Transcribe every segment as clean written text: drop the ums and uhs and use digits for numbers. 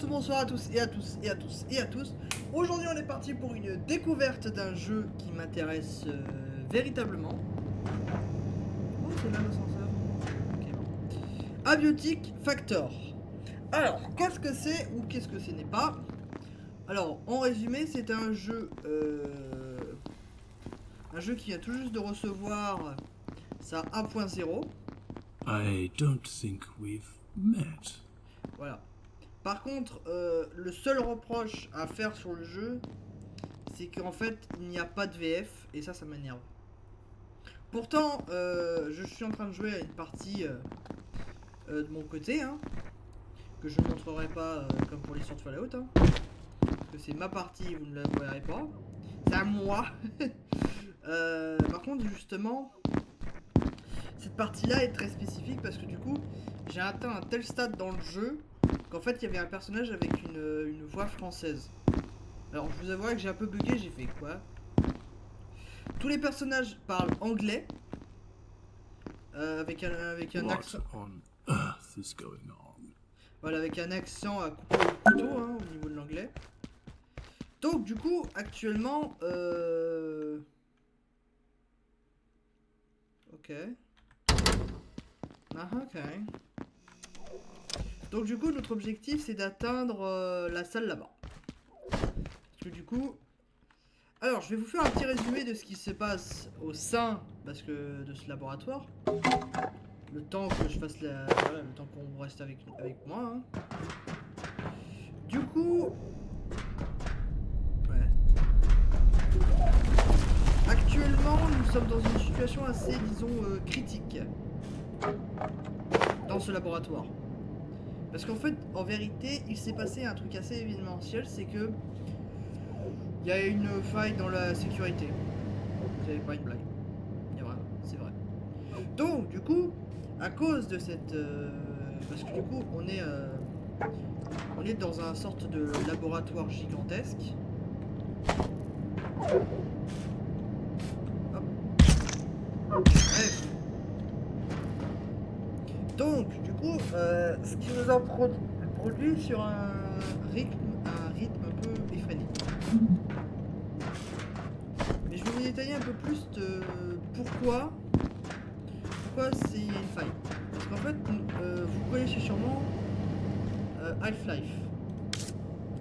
bonsoir à tous et à tous et à tous et à tous. Aujourd'hui on est parti pour une découverte d'un jeu qui m'intéresse véritablement. Oh c'est là l'ascenseur. Ok. Abiotic Factor. Alors qu'est-ce que c'est ou qu'est-ce que ce n'est pas? Alors en résumé c'est un jeu qui vient tout juste de recevoir sa 1.0. I don't think we've met. Voilà. Par contre, le seul reproche à faire sur le jeu, c'est qu'en fait, il n'y a pas de VF, et ça m'énerve. Pourtant, je suis en train de jouer à une partie de mon côté, hein, que je ne montrerai pas comme pour l'histoire de Fallout, hein, parce que c'est ma partie, vous ne la verrez pas. C'est à moi. Par contre, justement, cette partie-là est très spécifique parce que du coup, j'ai atteint un tel stade dans le jeu qu'en fait il y avait un personnage avec une voix française. Alors je vous avouerai que j'ai un peu bugué, j'ai fait quoi? Tous les personnages parlent anglais avec un accent. What on earth is going on? Voilà, avec un accent à couper au couteau hein, au niveau de l'anglais. Donc du coup actuellement ok. Ah ok. Donc du coup notre objectif c'est d'atteindre la salle là-bas. Parce que du coup... Alors je vais vous faire un petit résumé de ce qui se passe au sein de ce laboratoire. Le temps que je fasse la... Voilà, le temps qu'on reste avec moi. Hein. Du coup... Ouais. Actuellement nous sommes dans une situation assez, disons, critique. Dans ce laboratoire. Parce qu'en fait, en vérité, il s'est passé un truc assez événementiel, c'est que il y a une faille dans la sécurité. Vous savez pas une blague. Il y a vraiment, c'est vrai. Donc, du coup, à cause de cette... parce que du coup, on est dans un sorte de laboratoire gigantesque. Hop. Bref. Donc, du coup, ce qui nous a produit sur un rythme un peu effréné. Mais je vais vous détailler un peu plus de pourquoi c'est une faille. Parce qu'en fait, vous connaissez sûrement Half-Life.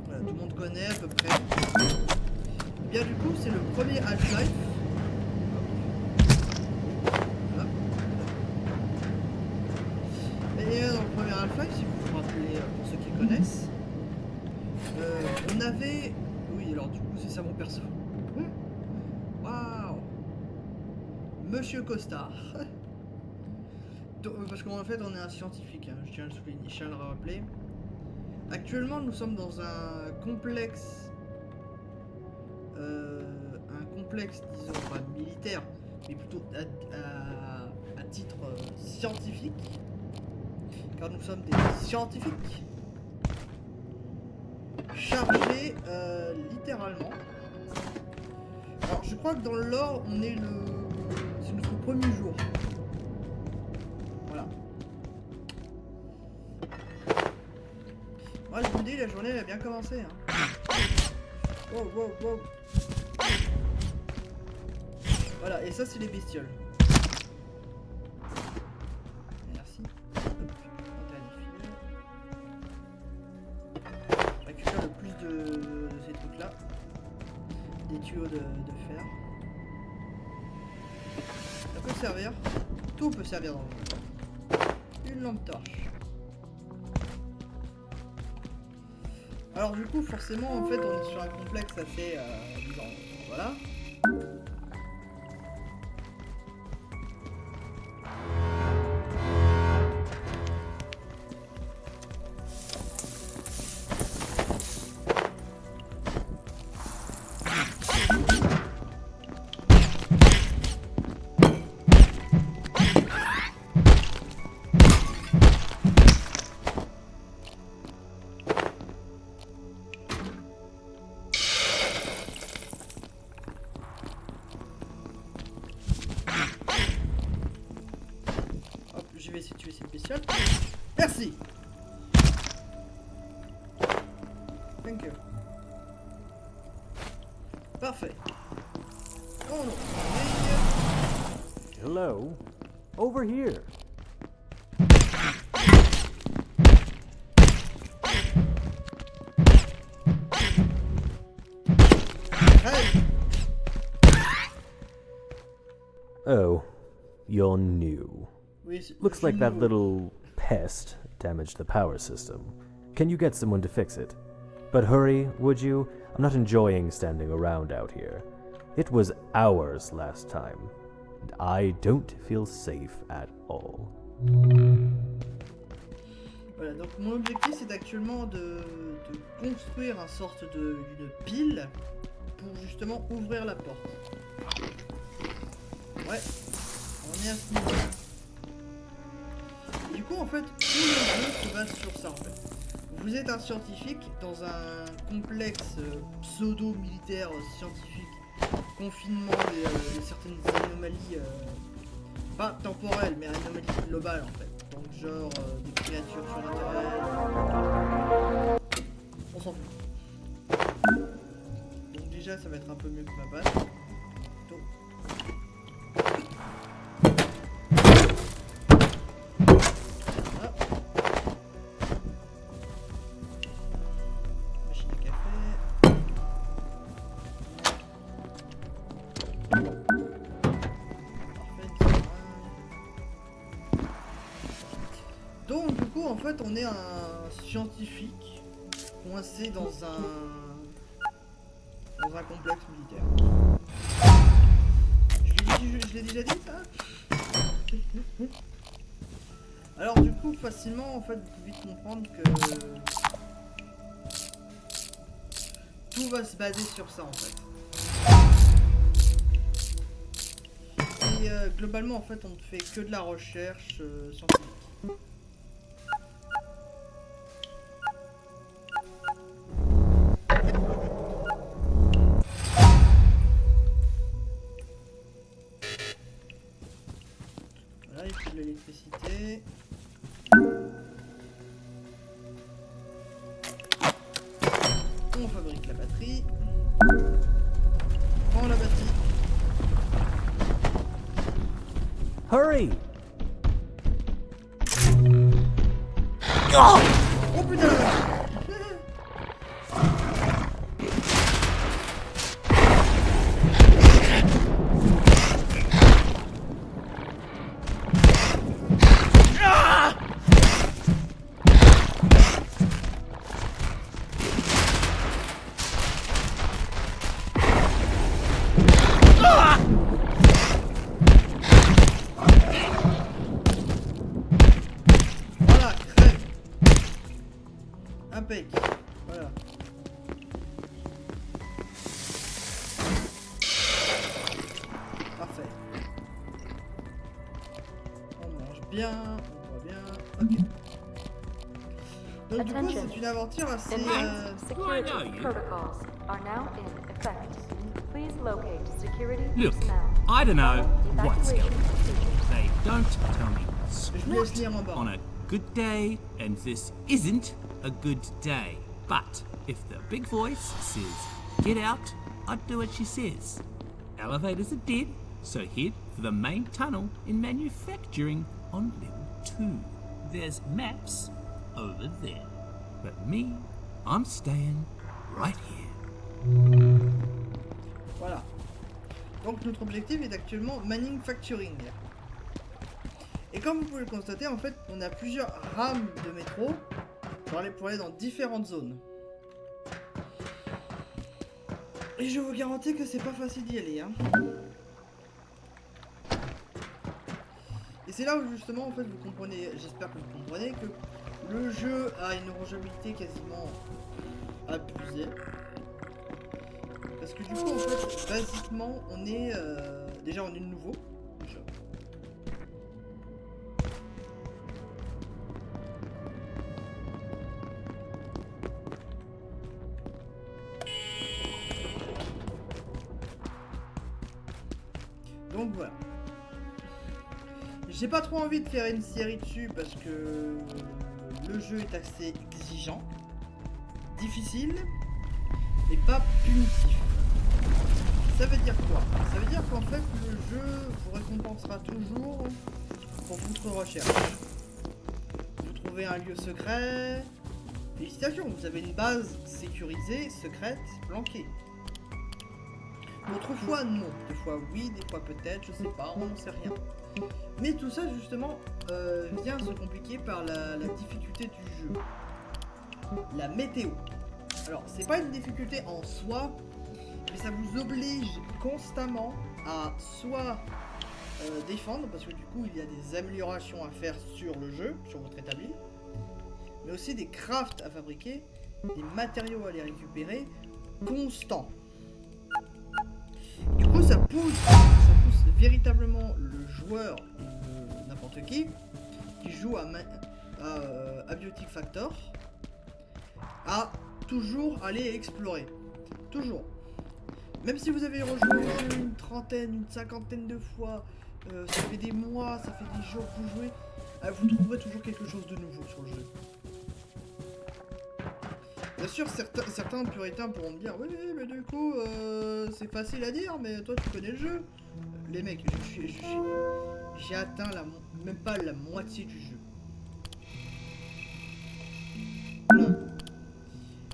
Voilà, tout le monde connaît à peu près. Et bien du coup, c'est le premier Half-Life. Voilà. Et dans le premier Half-Life, si vous vous rappelez, pour ceux qui connaissent, on avait... Oui, alors du coup, c'est ça mon perso. Waouh, Monsieur Costard. Parce qu'en fait, on est un scientifique, hein, je tiens à le souligner, je tiens à le rappeler. Actuellement, nous sommes dans un complexe... disons, pas militaire, mais plutôt à titre scientifique. Car nous sommes des scientifiques chargés littéralement. Alors je crois que dans le lore on est c'est notre premier jour. Voilà. Moi je vous dis la journée elle a bien commencé hein. Wow wow wow. Voilà et ça c'est les bestioles. Merci. Je récupère le plus de ces trucs là. Des tuyaux de fer. Ça peut servir. Tout peut servir dans le jeu. Une lampe torche. Alors du coup forcément en fait on est sur un complexe assez disons, voilà. Je vais essayer de tuer cette bestiole. Merci. Thank you. Parfait. Oh non. Hello? Over here. Hey. Oh, you're new. Oui, Looks like that little pest damaged the power system. Can you get someone to fix it? But hurry, would you? I'm not enjoying standing around out here. It was hours last time, and I don't feel safe at all. Voilà, donc mon objectif c'est actuellement de construire une sorte d'une pile pour justement ouvrir la porte. Ouais, on est à ce niveau. Du coup en fait, tout le jeu se base sur ça en fait. Vous êtes un scientifique dans un complexe pseudo-militaire scientifique, confinement et certaines anomalies, pas temporelles mais anomalies globales en fait. Donc genre des créatures surnaturelles. On s'en fout. Donc déjà ça va être un peu mieux que ma base. Plutôt. Voilà. Machine à café. Parfait, ça va. Donc du coup en fait on est un scientifique coincé dans un complexe militaire. Je l'ai déjà dit ça. Alors du coup facilement en fait vous pouvez vite comprendre que tout va se baser sur ça en fait. Et globalement en fait on ne fait que de la recherche scientifique. Voilà, il faut de l'électricité. On fabrique la batterie. Prends la batterie. Hurry! Oh putain! Voilà, crève. Impec. Voilà. Parfait. On mange bien, on boit bien. Ok. Donc du coup c'est une aventure assez... Enhanced security Why are you? protocols are now in effect. Please locate security Look, personnel. I don't know Follow what's evacuation going on. procedures. They don't tell me Je vous laisse lire en squat bas. on a good day, and this isn't a good day. But if the big voice says, get out, I'd do what she says. Elevators are dead, so head for the main tunnel in manufacturing on level 2. There's maps over there. But me, I'm staying right here. Voilà. Donc notre objectif est actuellement manufacturing. Et comme vous pouvez le constater, en fait, on a plusieurs rames de métro pour aller dans différentes zones. Et je vous garantis que c'est pas facile d'y aller, hein. Et c'est là où justement, en fait, vous comprenez, j'espère que vous comprenez que le jeu a une rejouabilité quasiment abusée. Parce que du coup, en fait, basiquement, on est déjà on est nouveau. Déjà. Donc voilà. J'ai pas trop envie de faire une série dessus parce que le jeu est assez exigeant. difficile et pas punitif. Ça veut dire quoi? Ça veut dire qu'en fait le jeu vous récompensera toujours pour votre recherche. Vous trouvez un lieu secret, félicitations, vous avez une base sécurisée, secrète, planquée. D'autres fois non, des fois oui, des fois peut-être, je sais pas, on n'en sait rien. Mais tout ça justement vient se compliquer par la difficulté du jeu. La météo. Alors c'est pas une difficulté en soi, mais ça vous oblige constamment à soit défendre, parce que du coup il y a des améliorations à faire sur le jeu, sur votre établi, mais aussi des crafts à fabriquer, des matériaux à les récupérer, constants. Du coup ça pousse véritablement le joueur, et n'importe qui joue à Abiotic Factor, à toujours aller explorer. Toujours. Même si vous avez rejoué le jeu une trentaine, une cinquantaine de fois, ça fait des mois, ça fait des jours que vous jouez, vous trouverez toujours quelque chose de nouveau sur le jeu. Bien sûr, certains puritains pourront me dire oui, mais du coup, c'est facile à dire, mais toi tu connais le jeu. Les mecs, j'ai atteint même pas la moitié du jeu. Voilà.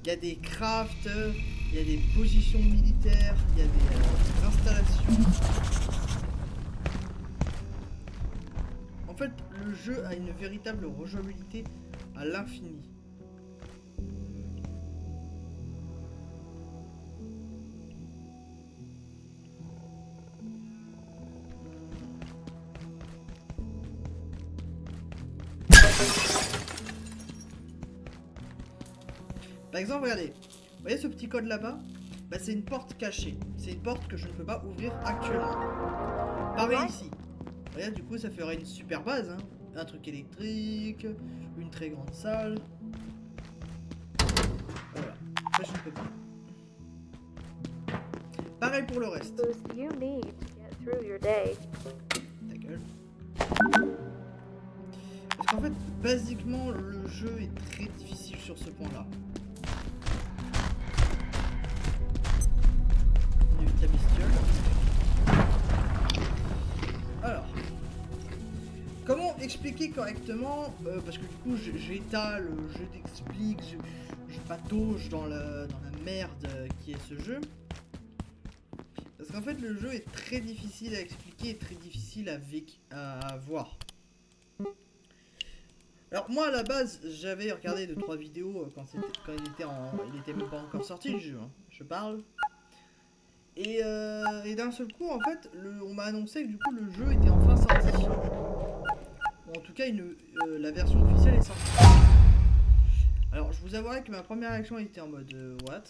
Il y a des crafts, il y a des positions militaires, il y a des installations. En fait, le jeu a une véritable rejouabilité à l'infini. Par exemple, regardez, vous voyez ce petit code là-bas? Bah, c'est une porte cachée. C'est une porte que je ne peux pas ouvrir actuellement. Pareil ici. Regarde, du coup, ça ferait une super base, hein. Un truc électrique, une très grande salle. Voilà, ça je ne peux pas. Pareil pour le reste. You need to get through your day. Ta gueule. Parce qu'en fait, basiquement, le jeu est très difficile sur ce point-là. La bestiole. Alors, comment expliquer correctement, parce que du coup j'étale, je t'explique, je patauge dans la merde qui est ce jeu. Parce qu'en fait le jeu est très difficile à expliquer et très difficile à voir. Alors moi à la base j'avais regardé 2-3 vidéos quand il était même pas encore sorti le jeu, hein. Je parle. Et d'un seul coup, en fait, on m'a annoncé que du coup le jeu était enfin sorti. Ou en tout cas, la version officielle est sortie. Alors, je vous avouerai que ma première réaction était en mode what?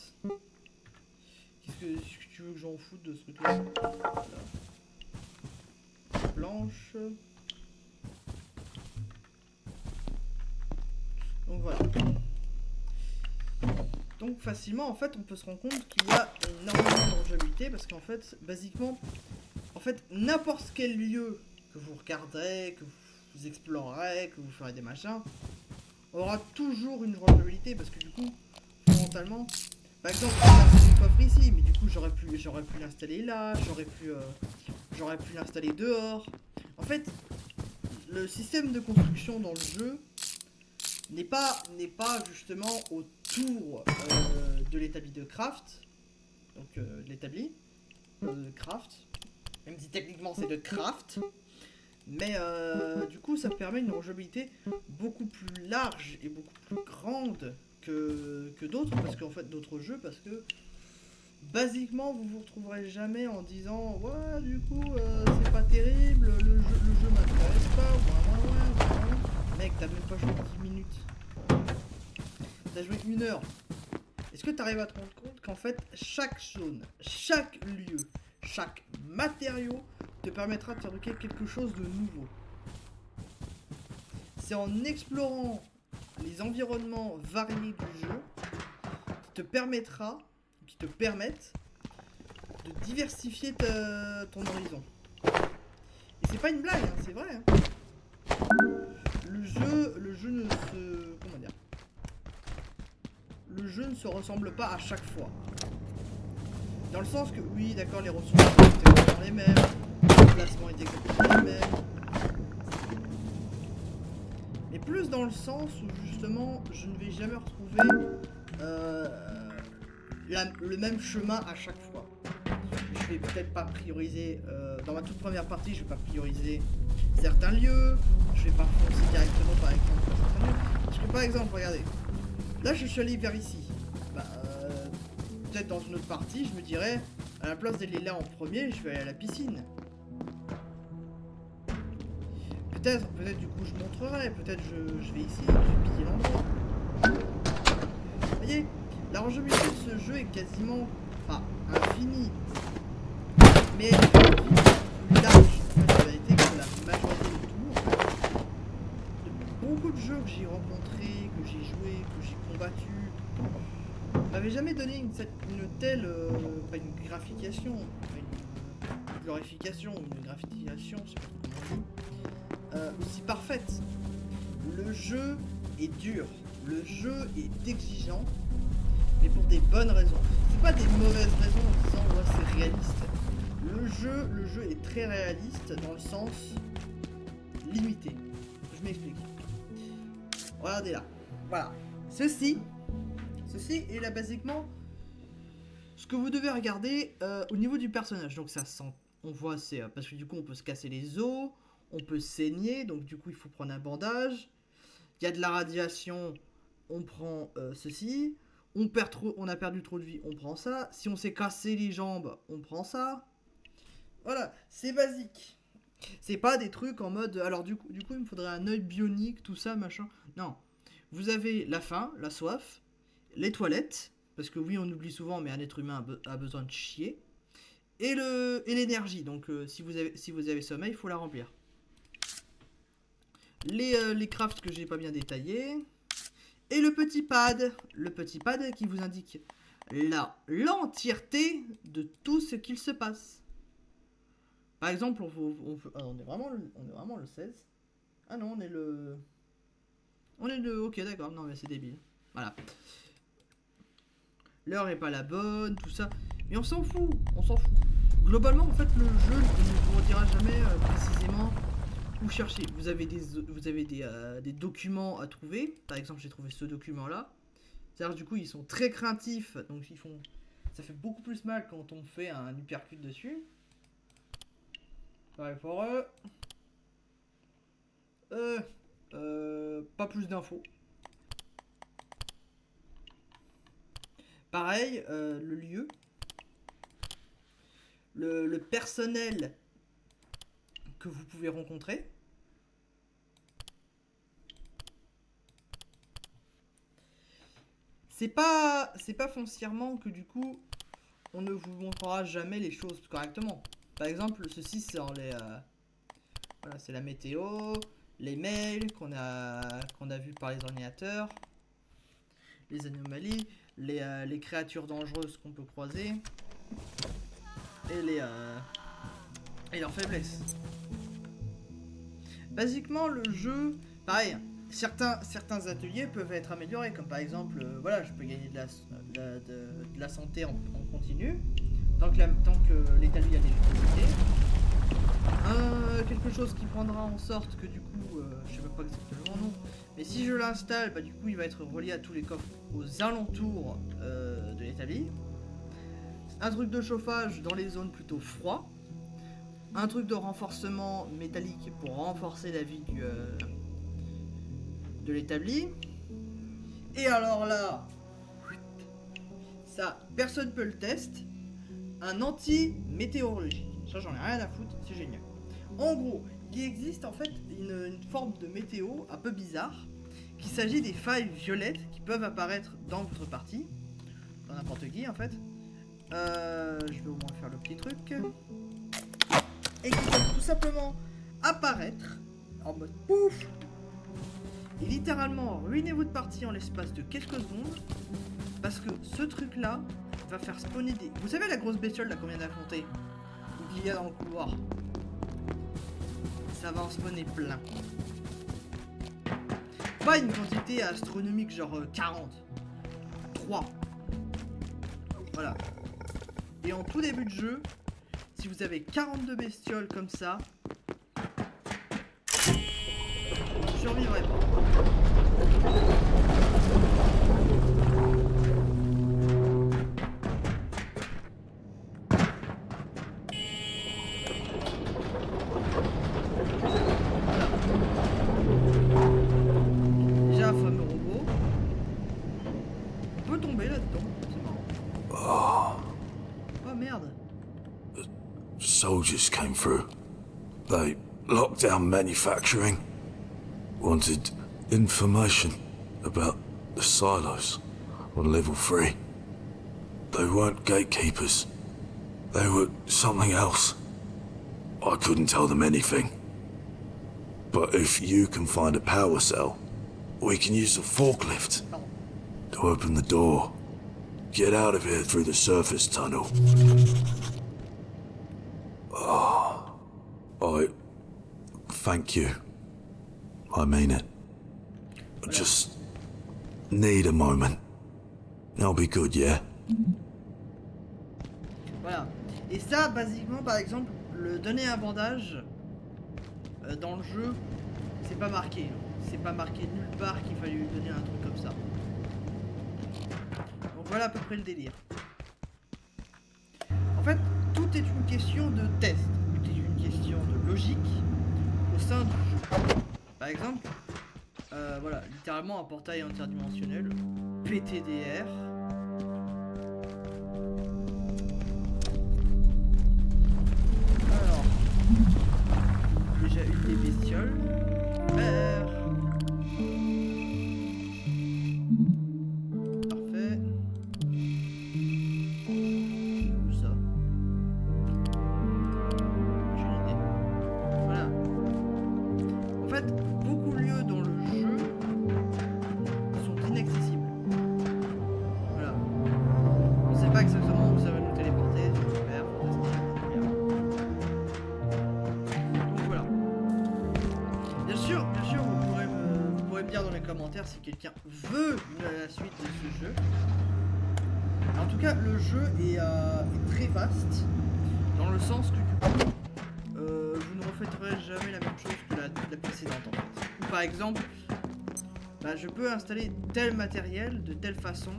Qu'est-ce que tu veux que j'en foute de ce truc-là? Voilà. Blanche. Donc voilà. Donc facilement en fait on peut se rendre compte qu'il y a énormément de rejouabilité parce qu'en fait basiquement n'importe quel lieu que vous regarderez, que vous explorerez, que vous ferez des machins aura toujours une rejouabilité parce que du coup fondamentalement par exemple c'est une coffre ici mais du coup j'aurais pu l'installer là, j'aurais pu l'installer dehors. En fait le système de construction dans le jeu n'est pas justement autour de l'établi de craft, donc l'établi de craft, même si techniquement c'est de craft, mais du coup ça permet une rejouabilité beaucoup plus large et beaucoup plus grande que d'autres, parce qu'en fait d'autres jeux, parce que basiquement vous vous retrouverez jamais en disant ouais du coup c'est pas terrible, le jeu m'intéresse pas, ouais. Mec, t'as même pas joué 10 minutes. T'as joué 1 heure. Est-ce que t'arrives à te rendre compte qu'en fait, chaque zone, chaque lieu, chaque matériau te permettra de fabriquer quelque chose de nouveau? C'est en explorant les environnements variés du jeu qui te permettent de diversifier ton horizon. Et c'est pas une blague, hein, c'est vrai. Hein. Le jeu ne se... Comment dire? le jeu ne se ressemble pas à chaque fois. Dans le sens que, oui, d'accord, les ressources étaient exactement les mêmes, le placement était exactement les mêmes. Mais plus dans le sens où, justement, je ne vais jamais retrouver le même chemin à chaque fois. Je vais peut-être pas prioriser, dans ma toute première partie, je vais pas prioriser certains lieux, je vais pas foncer directement par exemple sur certains lieux. Parce que par exemple, regardez, là je suis allé vers ici. Bah, peut-être dans une autre partie, je me dirais, à la place d'aller là en premier, je vais aller à la piscine. Peut-être du coup je montrerai, peut-être je vais ici, je vais piller l'endroit. Vous voyez, la rejouabilité de ce jeu est quasiment pas infinie, mais elle est plus large en réalité que la majorité de tours. De beaucoup de jeux que j'ai rencontrés, que j'ai joué, que j'ai combattu, m'avaient jamais donné une telle, pas une graphication, une glorification, une graphication, je sais pas trop comment on dit, aussi parfaite. Le jeu est dur, le jeu est exigeant, mais pour des bonnes raisons. C'est pas des mauvaises raisons en disant ouais c'est réaliste. Le jeu est très réaliste dans le sens limité. Je m'explique. Regardez là. Voilà. Ceci est là basiquement ce que vous devez regarder au niveau du personnage. Donc ça sent, on voit c'est parce que du coup on peut se casser les os, on peut saigner, donc du coup il faut prendre un bandage. Il y a de la radiation, on prend ceci. On a perdu trop de vie, on prend ça. Si on s'est cassé les jambes, on prend ça. Voilà, c'est basique. C'est pas des trucs en mode... Alors du coup il me faudrait un œil bionique, tout ça, machin. Non. Vous avez la faim, la soif, les toilettes. Parce que oui, on oublie souvent, mais un être humain a besoin de chier. Et l'énergie. Donc si vous avez sommeil, il faut la remplir. Les crafts que j'ai pas bien détaillés. Et le petit pad qui vous indique l'entièreté de tout ce qu'il se passe. Par exemple, on est vraiment le 16. Ah non, on est le... Ok, d'accord, non mais c'est débile. Voilà. L'heure est pas la bonne, tout ça. Mais on s'en fout. Globalement, en fait, le jeu ne vous redira jamais précisément où chercher. Vous avez des documents à trouver. Par exemple, j'ai trouvé ce document-là. C'est-à-dire, du coup, ils sont très craintifs. Donc, ça fait beaucoup plus mal quand on fait un uppercut dessus. Pareil pour eux. Pas plus d'infos. Pareil, le lieu. Le personnel que vous pouvez rencontrer. C'est pas foncièrement que du coup on ne vous montrera jamais les choses correctement. Par exemple, ceci c'est dans les voilà, c'est la météo, les mails qu'on a vu par les ordinateurs, les anomalies, les créatures dangereuses qu'on peut croiser et leurs faiblesses. Basiquement, le jeu, pareil, certains ateliers peuvent être améliorés, comme par exemple, voilà, je peux gagner de la santé en continu, tant que l'établi a l'électricité. Quelque chose qui prendra en sorte que du coup, je sais pas exactement non, mais si je l'installe, bah du coup il va être relié à tous les coffres aux alentours de l'établi. Un truc de chauffage dans les zones plutôt froides. Un truc de renforcement métallique pour renforcer la vie de l'établi. Et alors là, ça, personne peut le tester. Un anti-météorologie. Ça, j'en ai rien à foutre, c'est génial. En gros, il existe en fait une forme de météo un peu bizarre, qu'il s'agit des failles violettes qui peuvent apparaître dans votre partie, dans n'importe qui en fait. Je vais au moins faire le petit truc. Et qui peuvent tout simplement apparaître en mode pouf et littéralement ruiner votre partie en l'espace de quelques secondes, parce que ce truc là va faire spawner des... Vous savez la grosse bestiole là qu'on vient d'affronter, ou qu'il y a dans le couloir, ça va en spawner plein. Pas une quantité astronomique genre 40, 3. Voilà. Et en tout début de jeu, si vous avez 42 bestioles comme ça, vous ne survivrez pas. Déjà un fameux robot. On peut tomber là-dedans, c'est marrant. Oh merde. Soldiers came through. They locked down manufacturing. Wanted information about the silos on level 3. They weren't gatekeepers. They were something else. I couldn't tell them anything. But if you can find a power cell, we can use the forklift to open the door. Get out of here through the surface tunnel. I thank you. I mean it. I just need a moment. I'll be good, yeah? Voilà. Et ça, basiquement, par exemple, le donner un bandage dans le jeu, c'est pas marqué. C'est pas marqué nulle part qu'il fallait lui donner un truc comme ça. Donc voilà à peu près le délire. En fait, tout est une question de test. Tout est une question de logique au sein du jeu. Par exemple, voilà, littéralement un portail interdimensionnel, PTDR. Alors, déjà une des bestioles. R. Parfait. Où ça? J'ai une idée. Voilà. En fait, beaucoup de lieux dans le jeu sont inaccessibles. Voilà. On sait pas exactement où ça va nous téléporter. C'est super, fantastique, incroyable. Donc voilà. Bien sûr, vous pourrez me dire dans les commentaires si quelqu'un veut la suite de ce jeu. En tout cas, le jeu est très vaste, dans le sens que du coup, vous ne refaites jamais la même chose que la précédente en fait. Par exemple, bah, je peux installer tel matériel de telle façon,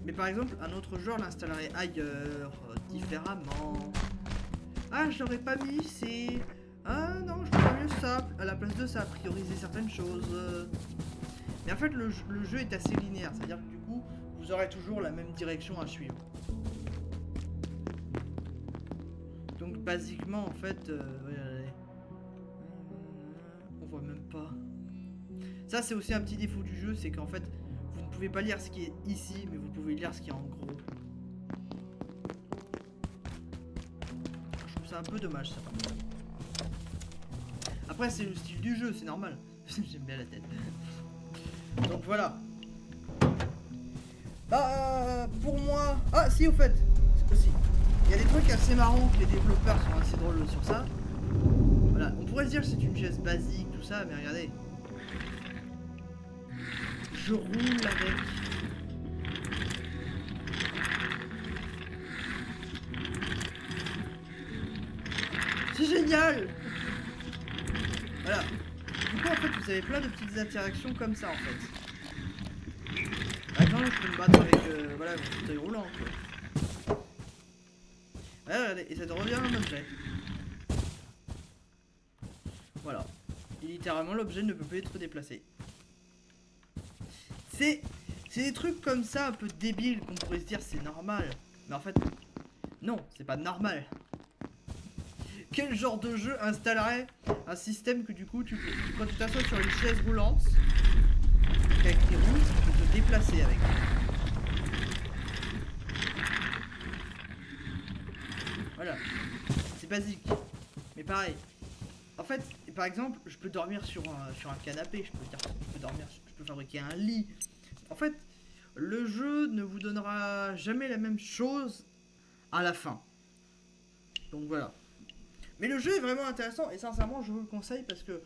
mais par exemple, un autre joueur l'installerait ailleurs, différemment. Ah, je l'aurais pas mis ici. Ah non, je peux faire mieux ça, à la place de ça, prioriser certaines choses. Mais en fait, le jeu est assez linéaire, c'est-à-dire que du coup, vous aurez toujours la même direction à suivre. Donc, basiquement, en fait, regardez. On voit même pas. Ça, c'est aussi un petit défaut du jeu, c'est qu'en fait, vous ne pouvez pas lire ce qui est ici, mais vous pouvez lire ce qui est en gros. Je trouve ça un peu dommage, ça, par contre. Après, c'est le style du jeu, c'est normal. J'aime bien la tête. Donc voilà. Bah, pour moi... Ah, si, au fait. Aussi. Il y a des trucs assez marrants que les développeurs sont assez drôles sur ça. Voilà. On pourrait se dire que c'est une chaise basique, tout ça, mais regardez. Je roule avec. C'est génial! Voilà. Du coup, en fait, vous avez plein de petites interactions comme ça, en fait. Par exemple, je peux me battre avec, voilà, mon fauteuil roulant, quoi. Ouais, regardez, et ça te revient un objet. Voilà. Et littéralement, l'objet ne peut plus être déplacé. C'est des trucs comme ça, un peu débiles, qu'on pourrait se dire c'est normal. Mais en fait, non, c'est pas normal. Quel genre de jeu installerait un système que du coup, quand tu t'assois sur une chaise roulante, avec tes roues, tu peux te déplacer avec. Voilà. C'est basique. Mais pareil. En fait, par exemple, je peux dormir sur un canapé, je peux fabriquer un lit. En fait, le jeu ne vous donnera jamais la même chose à la fin. Donc voilà. Mais le jeu est vraiment intéressant et sincèrement je vous le conseille parce que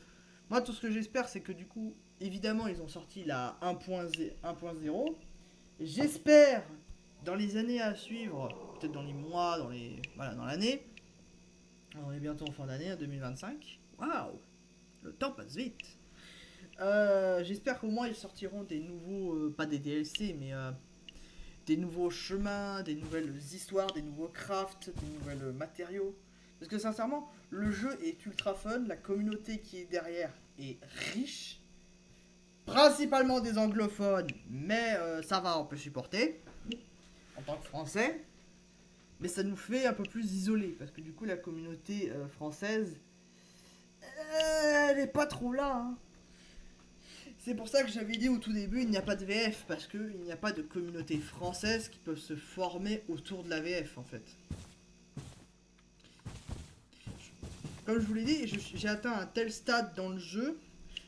moi tout ce que j'espère c'est que du coup évidemment ils ont sorti la 1.0 J'espère, dans les années à suivre, peut-être dans les mois, voilà, dans l'année, on est bientôt en fin d'année, hein, 2025. Waouh, le temps passe vite. J'espère qu'au moins ils sortiront des nouveaux, pas des DLC, mais des nouveaux chemins, des nouvelles histoires, des nouveaux crafts, des nouvelles matériaux. Parce que sincèrement, le jeu est ultra fun, la communauté qui est derrière est riche, principalement des anglophones, mais ça va, on peut supporter, en tant que français. Mais ça nous fait un peu plus isolés, parce que du coup la communauté française, elle est pas trop là, hein. C'est pour ça que j'avais dit au tout début, il n'y a pas de VF, parce qu'il n'y a pas de communauté française qui peut se former autour de la VF, en fait. Comme je vous l'ai dit, j'ai atteint un tel stade dans le jeu,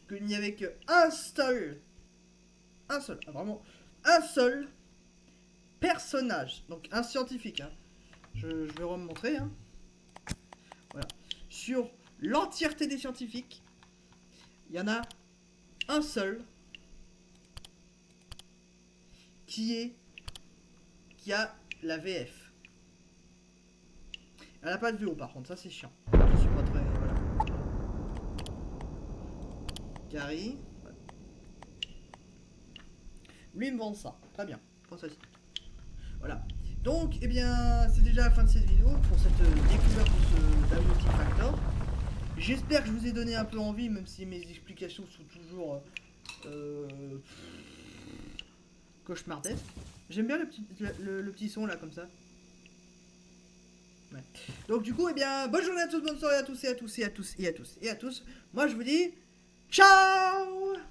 qu'il n'y avait qu'un seul, vraiment, un seul personnage, donc un scientifique, hein. Je vais remontrer, hein. Voilà. Sur l'entièreté des scientifiques, il y en a un seul qui a la VF. Elle n'a pas de VO par contre, ça c'est chiant. Je suis pas très... Voilà. Gary. Voilà. Lui il me vend ça. Très bien. Prends ça aussi. Voilà. Donc, eh bien, c'est déjà la fin de cette vidéo pour cette découverte de ce Downloading Factor. J'espère que je vous ai donné un peu envie, même si mes explications sont toujours cauchemardesques. J'aime bien le petit son là, comme ça. Ouais. Donc du coup, eh bien, bonne journée à tous, bonne soirée à tous et à tous et à tous et à tous et à tous. Moi je vous dis ciao.